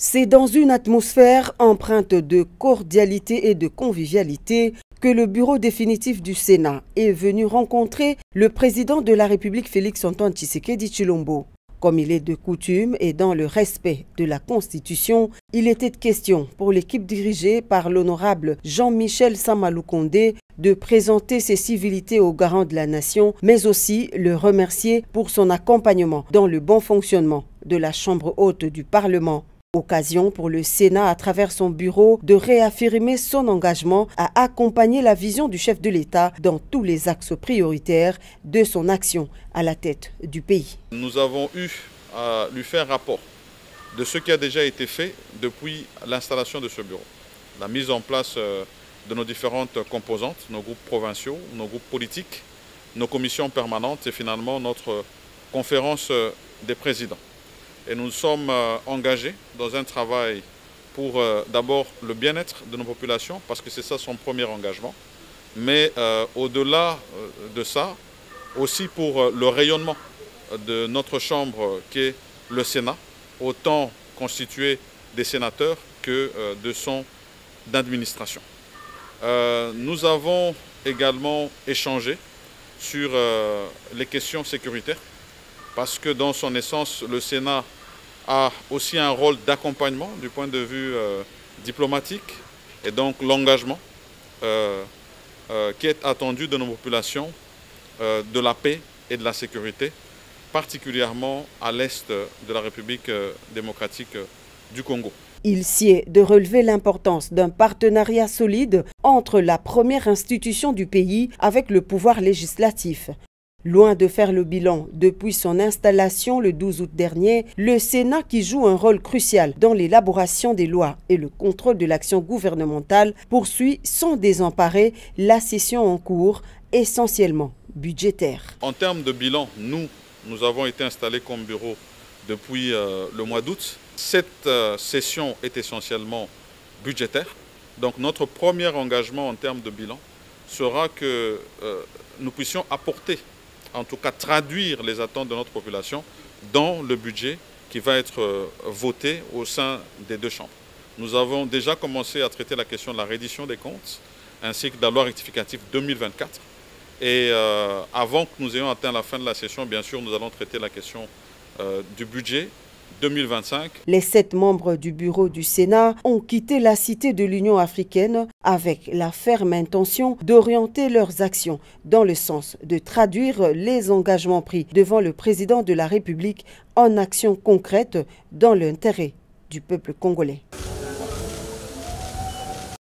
C'est dans une atmosphère empreinte de cordialité et de convivialité que le bureau définitif du Sénat est venu rencontrer le président de la République Félix-Antoine Tshisekedi Tshilombo. Comme il est de coutume et dans le respect de la Constitution, il était question pour l'équipe dirigée par l'honorable Jean-Michel Samalou Kondé de présenter ses civilités au garant de la nation, mais aussi le remercier pour son accompagnement dans le bon fonctionnement de la Chambre haute du Parlement. Occasion pour le Sénat, à travers son bureau, de réaffirmer son engagement à accompagner la vision du chef de l'État dans tous les axes prioritaires de son action à la tête du pays. Nous avons eu à lui faire rapport de ce qui a déjà été fait depuis l'installation de ce bureau. La mise en place de nos différentes composantes, nos groupes provinciaux, nos groupes politiques, nos commissions permanentes et finalement notre conférence des présidents. Et nous sommes engagés dans un travail pour d'abord le bien-être de nos populations, parce que c'est ça son premier engagement, mais au-delà de ça, aussi pour le rayonnement de notre chambre qui est le Sénat, autant constitué des sénateurs que de son administration. Nous avons également échangé sur les questions sécuritaires, parce que dans son essence, le Sénat a aussi un rôle d'accompagnement du point de vue diplomatique, et donc l'engagement qui est attendu de nos populations de la paix et de la sécurité, particulièrement à l'est de la République démocratique du Congo. Il sied de relever l'importance d'un partenariat solide entre la première institution du pays avec le pouvoir législatif. Loin de faire le bilan depuis son installation le 12 août dernier, le Sénat, qui joue un rôle crucial dans l'élaboration des lois et le contrôle de l'action gouvernementale, poursuit sans désemparer la session en cours, essentiellement budgétaire. En termes de bilan, nous avons été installés comme bureau depuis le mois d'août. Cette session est essentiellement budgétaire. Donc notre premier engagement en termes de bilan sera que nous puissions apporter, en tout cas traduire les attentes de notre population dans le budget qui va être voté au sein des deux chambres. Nous avons déjà commencé à traiter la question de la reddition des comptes ainsi que de la loi rectificative 2024. Et avant que nous ayons atteint la fin de la session, bien sûr, nous allons traiter la question du budget 2025. Les 7 membres du bureau du Sénat ont quitté la cité de l'Union africaine avec la ferme intention d'orienter leurs actions dans le sens de traduire les engagements pris devant le président de la République en actions concrètes dans l'intérêt du peuple congolais.